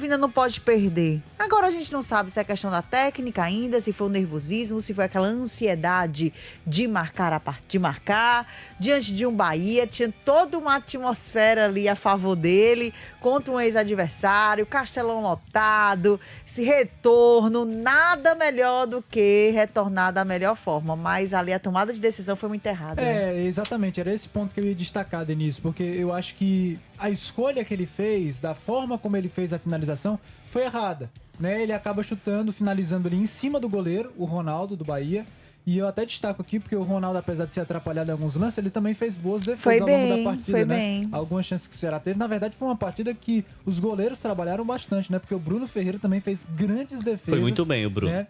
Vina não pode perder. Agora a gente não sabe se é questão da técnica ainda, se foi o nervosismo, se foi aquela ansiedade de marcar diante de um Bahia, tinha toda uma atmosfera ali a favor dele, contra um ex-adversário, Castelão lotado, esse retorno, nada melhor do que retornar da melhor forma, mas ali a tomada de decisão foi muito errada. É, exatamente, era esse ponto que eu ia destacar, Denise, porque eu acho que a escolha que ele fez, da forma como ele fez a finalização, foi errada, né? Ele acaba chutando, finalizando ali em cima do goleiro, o Ronaldo, do Bahia, e eu até destaco aqui, porque o Ronaldo, apesar de ser atrapalhado em alguns lances, ele também fez boas defesas ao longo da partida, foi né? bem. Algumas chances que o Ceará teve. Na verdade, foi uma partida que os goleiros trabalharam bastante, né? Porque o Bruno Ferreira também fez grandes defesas. Foi muito bem o Bruno. Né?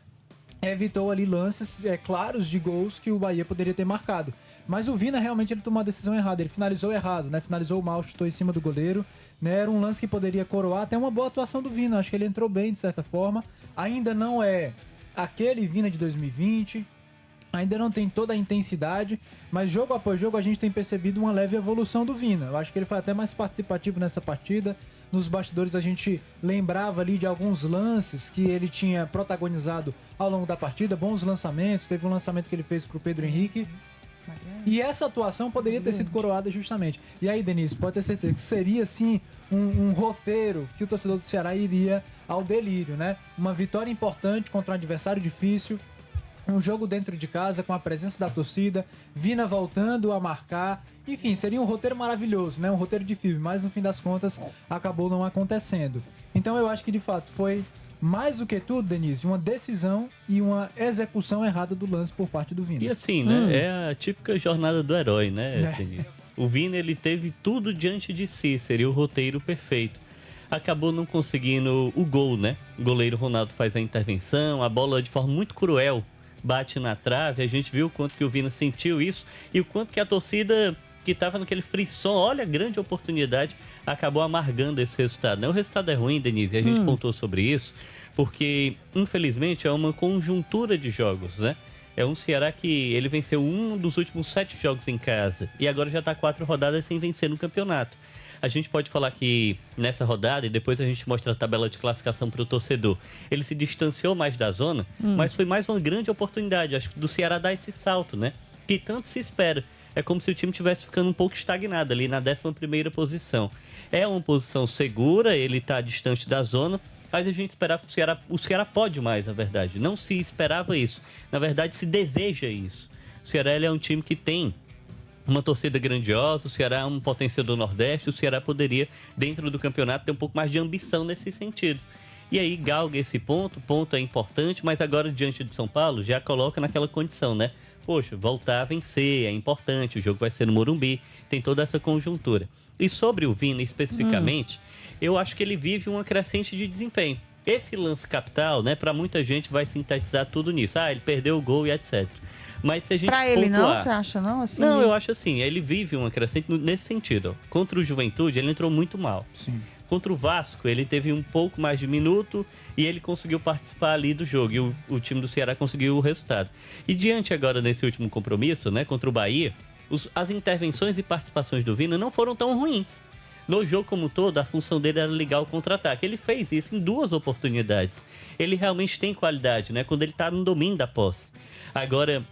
Evitou ali lances claros de gols que o Bahia poderia ter marcado. Mas o Vina realmente ele tomou a decisão errada, ele finalizou errado, né? Finalizou mal, chutou em cima do goleiro, né? Era um lance que poderia coroar até uma boa atuação do Vina, acho que ele entrou bem de certa forma. Ainda não é aquele Vina de 2020, ainda não tem toda a intensidade, mas jogo após jogo a gente tem percebido uma leve evolução do Vina. Eu acho que ele foi até mais participativo nessa partida. Nos bastidores a gente lembrava ali de alguns lances que ele tinha protagonizado ao longo da partida, bons lançamentos, teve um lançamento que ele fez pro Pedro Henrique. E essa atuação poderia ter sido coroada justamente. E aí, Denise, pode ter certeza que seria, sim, um roteiro que o torcedor do Ceará iria ao delírio, né? Uma vitória importante contra um adversário difícil, um jogo dentro de casa com a presença da torcida, Vina voltando a marcar. Enfim, seria um roteiro maravilhoso, né? Um roteiro difícil, mas no fim das contas acabou não acontecendo. Então eu acho que de fato foi mais do que tudo, Denise, uma decisão e uma execução errada do lance por parte do Vina. E assim, né? É a típica jornada do herói, né, Denise? O Vina, ele teve tudo diante de si, seria o roteiro perfeito. Acabou não conseguindo o gol, né? O goleiro Ronaldo faz a intervenção, a bola de forma muito cruel bate na trave, a gente viu o quanto que o Vina sentiu isso e o quanto que a torcida que estava naquele frisson, olha, grande oportunidade, acabou amargando esse resultado. O resultado é ruim, Denise, a gente pontuou sobre isso, porque, infelizmente, é uma conjuntura de jogos, né? É um Ceará que ele venceu um dos últimos 7 jogos em casa e agora já está 4 rodadas sem vencer no campeonato. A gente pode falar que nessa rodada, e depois a gente mostra a tabela de classificação para o torcedor, ele se distanciou mais da zona, mas foi mais uma grande oportunidade, acho que do Ceará dar esse salto, né? Que tanto se espera. É como se o time estivesse ficando um pouco estagnado ali na 11ª posição. É uma posição segura, ele está distante da zona, mas a gente esperava que o Ceará pode mais, na verdade. Não se esperava isso. Na verdade, se deseja isso. O Ceará ele é um time que tem uma torcida grandiosa, o Ceará é um potencial do Nordeste, o Ceará poderia, dentro do campeonato, ter um pouco mais de ambição nesse sentido. E aí galga esse ponto, o ponto é importante, mas agora diante de São Paulo já coloca naquela condição, né? Poxa, voltar a vencer é importante, o jogo vai ser no Morumbi, tem toda essa conjuntura. E sobre o Vina especificamente, eu acho que ele vive uma crescente de desempenho. Esse lance capital, né, para muita gente vai sintetizar tudo nisso. Ah, ele perdeu o gol e etc. Mas se a gente pra ele pontuar... não, você acha não? Assim, Não, eu acho assim, ele vive uma crescente nesse sentido. Ó. Contra o Juventude, ele entrou muito mal. Sim. Contra o Vasco, ele teve um pouco mais de minuto e ele conseguiu participar ali do jogo. E o time do Ceará conseguiu o resultado. E diante agora desse último compromisso, né, contra o Bahia, as intervenções e participações do Vina não foram tão ruins. No jogo como um todo, a função dele era ligar o contra-ataque. Ele fez isso em 2 oportunidades. Ele realmente tem qualidade, né, quando ele está no domínio da posse. Agora,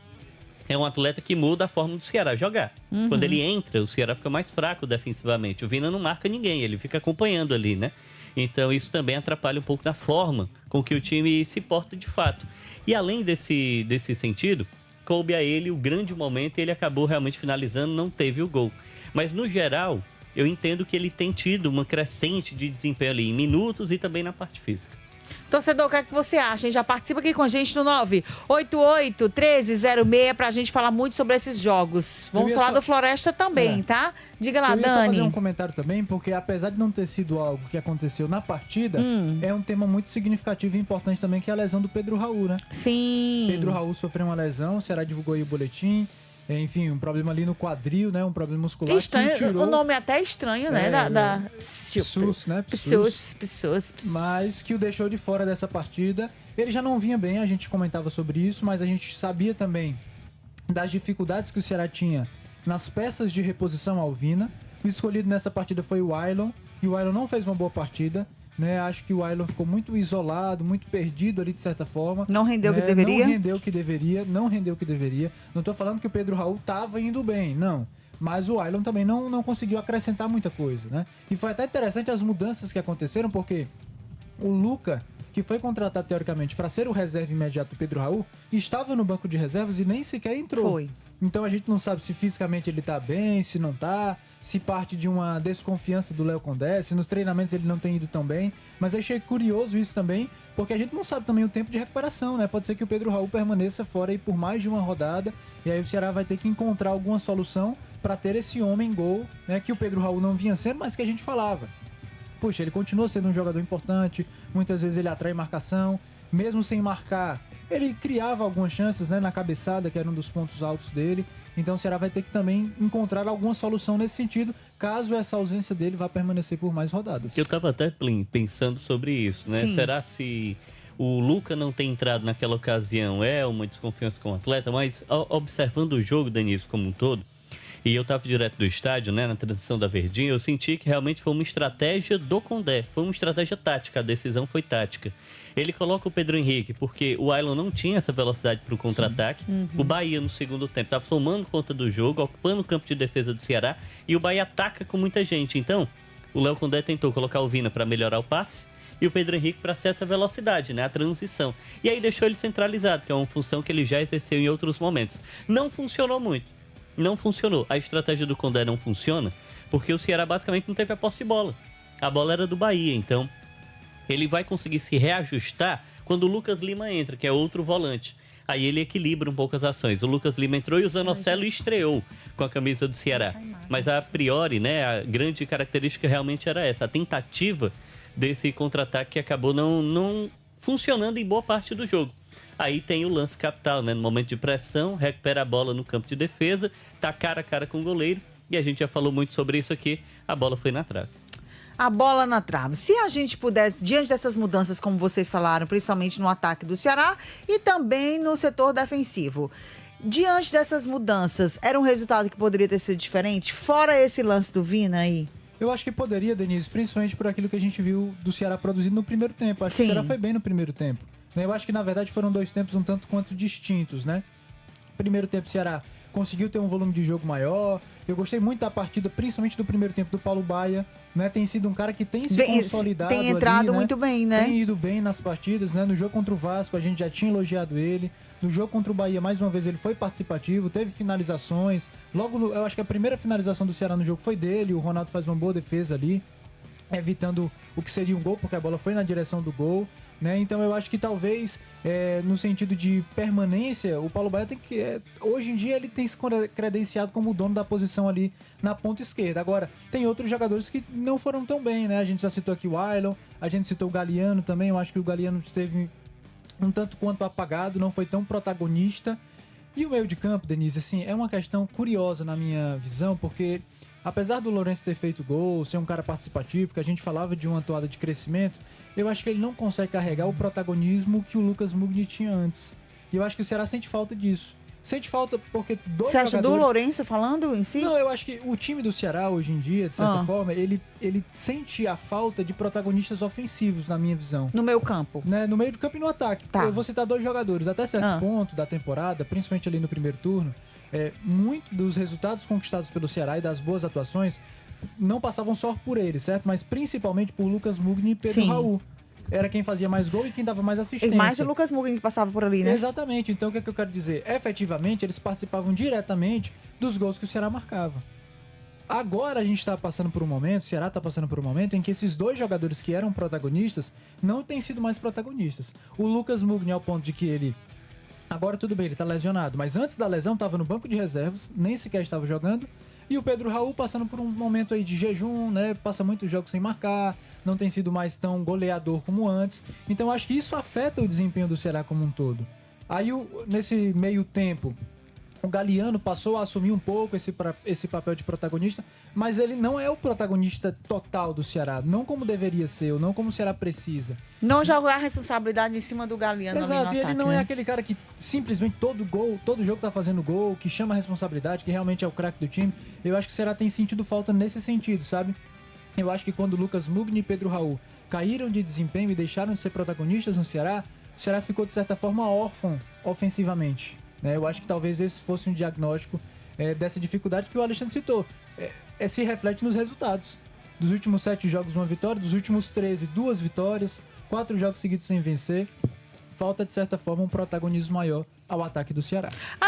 é um atleta que muda a forma do Ceará jogar. Quando ele entra, o Ceará fica mais fraco defensivamente. O Vina não marca ninguém, ele fica acompanhando ali, né? Então isso também atrapalha um pouco da forma com que o time se porta de fato. E além desse sentido, coube a ele o grande momento e ele acabou realmente finalizando, não teve o gol. Mas no geral, eu entendo que ele tem tido uma crescente de desempenho ali em minutos e também na parte física. Torcedor, o que é que você acha, hein? Já participa aqui com a gente no 988-1306 pra gente falar muito sobre esses jogos. Vamos falar do Floresta também, tá? Diga lá, eu ia só Dani. fazer um comentário também, porque apesar de não ter sido algo que aconteceu na partida, é um tema muito significativo e importante também, que é a lesão do Pedro Raul, né? Sim. Pedro Raul sofreu uma lesão, o Ceará divulgou aí o boletim. Enfim, um problema ali no quadril, né? Um problema muscular. Estranho, que tirou... o nome é até estranho, né? Psus, né? Psus. Mas que o deixou de fora dessa partida. Ele já não vinha bem, a gente comentava sobre isso, mas a gente sabia também das dificuldades que o Ceará tinha nas peças de reposição ao Vina. O escolhido nessa partida foi o Wailon, e o Wailon não fez uma boa partida. né? Acho que o Ailon ficou muito isolado, muito perdido ali de certa forma. Não rendeu o né? que deveria? Não rendeu o que deveria. Não tô falando que o Pedro Raul tava indo bem, não. Mas o Ailon também não conseguiu acrescentar muita coisa, né? E foi até interessante as mudanças que aconteceram, porque o Luca, que foi contratado teoricamente para ser o reserva imediato do Pedro Raul, estava no banco de reservas e nem sequer entrou. Foi. Então a gente não sabe se fisicamente ele tá bem, se não tá, se parte de uma desconfiança do Léo Condé, se nos treinamentos ele não tem ido tão bem. Mas eu achei curioso isso também, porque a gente não sabe também o tempo de recuperação, né? Pode ser que o Pedro Raul permaneça fora aí por mais de uma rodada, e aí o Ceará vai ter que encontrar alguma solução para ter esse homem gol, né? Que o Pedro Raul não vinha sendo, mas que a gente falava. Puxa, ele continua sendo um jogador importante, muitas vezes ele atrai marcação, mesmo sem marcar, ele criava algumas chances, né, na cabeçada, que era um dos pontos altos dele. Então o Ceará vai ter que também encontrar alguma solução nesse sentido, caso essa ausência dele vá permanecer por mais rodadas. Eu tava até pensando sobre isso, né? Sim. Será se o Luca não ter entrado naquela ocasião é uma desconfiança com o atleta? Mas observando o jogo, Denise, como um todo, e eu tava direto do estádio, né, na transmissão da Verdinha, eu senti que realmente foi uma estratégia do Condé, foi uma estratégia tática, a decisão foi tática. Ele coloca o Pedro Henrique, porque o Ailon não tinha essa velocidade para o contra-ataque. O Bahia, no segundo tempo, estava tomando conta do jogo, ocupando o campo de defesa do Ceará, e o Bahia ataca com muita gente. Então, o Léo Condé tentou colocar o Vina para melhorar o passe, e o Pedro Henrique para ser essa velocidade, né, a transição. E aí deixou ele centralizado, que é uma função que ele já exerceu em outros momentos. Não funcionou muito. Não funcionou. A estratégia do Condé não funciona porque o Ceará basicamente não teve a posse de bola. A bola era do Bahia, então ele vai conseguir se reajustar quando o Lucas Lima entra, que é outro volante. Aí ele equilibra um pouco as ações. O Lucas Lima entrou e o Zanocelo estreou com a camisa do Ceará. Mas a priori, né, a grande característica realmente era essa, a tentativa desse contra-ataque que acabou não funcionando em boa parte do jogo. Aí tem o lance capital, né? No momento de pressão, recupera a bola no campo de defesa, tá cara a cara com o goleiro, e a gente já falou muito sobre isso aqui, a bola foi na trave. A bola na trave. Se a gente pudesse, diante dessas mudanças, como vocês falaram, principalmente no ataque do Ceará e também no setor defensivo, diante dessas mudanças, era um resultado que poderia ter sido diferente? Fora esse lance do Vina aí? Eu acho que poderia, Denise, principalmente por aquilo que a gente viu do Ceará produzindo no primeiro tempo. Acho que o Ceará foi bem no primeiro tempo. Eu acho que, na verdade, foram dois tempos um tanto quanto distintos, né? Primeiro tempo, o Ceará conseguiu ter um volume de jogo maior. Eu gostei muito da partida, principalmente do primeiro tempo do Paulo Baia, né? Tem sido um cara que tem se consolidado tem entrado ali, né? muito bem, né? Tem ido bem nas partidas, né? No jogo contra o Vasco, a gente já tinha elogiado ele. No jogo contra o Bahia, mais uma vez, ele foi participativo, teve finalizações. Logo, eu acho que a primeira finalização do Ceará no jogo foi dele. O Ronaldo faz uma boa defesa ali, evitando o que seria um gol, porque a bola foi na direção do gol. Né? Então eu acho que talvez no sentido de permanência, o Paulo Baia tem que hoje em dia ele tem se credenciado como o dono da posição ali na ponta esquerda. Agora, tem outros jogadores que não foram tão bem, né? A gente já citou aqui o Ailon, a gente citou o Galiano também. Eu acho que o Galiano esteve um tanto quanto apagado, não foi tão protagonista. E o meio de campo, Denise, assim, é uma questão curiosa na minha visão, porque apesar do Lourenço ter feito gol, ser um cara participativo, que a gente falava de uma toada de crescimento, eu acho que ele não consegue carregar o protagonismo que o Lucas Mugni tinha antes. E eu acho que o Ceará sente falta disso. Sente falta porque dois Você acha jogadores... do Lourenço falando em si? Não, eu acho que o time do Ceará hoje em dia, de certa forma, ele sente a falta de protagonistas ofensivos, na minha visão. No meio campo. Né? No meio do campo e no ataque. Tá. Eu vou citar dois jogadores. Até certo ponto da temporada, principalmente ali no primeiro turno, muito dos resultados conquistados pelo Ceará e das boas atuações não passavam só por ele, certo? Mas principalmente por Lucas Mugni e Pedro Raul. Era quem fazia mais gol e quem dava mais assistência. E mais o Lucas Mugni que passava por ali, né? Exatamente. Então o que eu quero dizer? Efetivamente, eles participavam diretamente dos gols que o Ceará marcava. Agora a gente tá passando por um momento, o Ceará tá passando por um momento em que esses dois jogadores que eram protagonistas não têm sido mais protagonistas. O Lucas Mugni ao ponto de que ele... Agora tudo bem, ele tá lesionado, mas antes da lesão tava no banco de reservas, nem sequer estava jogando. E o Pedro Raul passando por um momento aí de jejum, né? Passa muitos jogos sem marcar, não tem sido mais tão goleador como antes. Então acho que isso afeta o desempenho do Ceará como um todo. Aí nesse meio tempo, o Galiano passou a assumir um pouco esse papel de protagonista, mas ele não é o protagonista total do Ceará, não como deveria ser, ou não como o Ceará precisa. Não jogar a responsabilidade em cima do Galiano. Exato, e ele não né? é aquele cara que simplesmente todo jogo tá fazendo gol, que chama a responsabilidade, que realmente é o craque do time. Eu acho que o Ceará tem sentido falta nesse sentido, sabe? Eu acho que quando o Lucas Mugni e Pedro Raul caíram de desempenho e deixaram de ser protagonistas no Ceará, o Ceará ficou, de certa forma, órfão ofensivamente, né? Eu acho que talvez esse fosse um diagnóstico dessa dificuldade que o Alexandre citou. Se reflete nos resultados. Dos últimos 7 jogos, 1 vitória. Dos últimos 13, 2 vitórias. 4 jogos seguidos sem vencer. Falta, de certa forma, um protagonismo maior ao ataque do Ceará.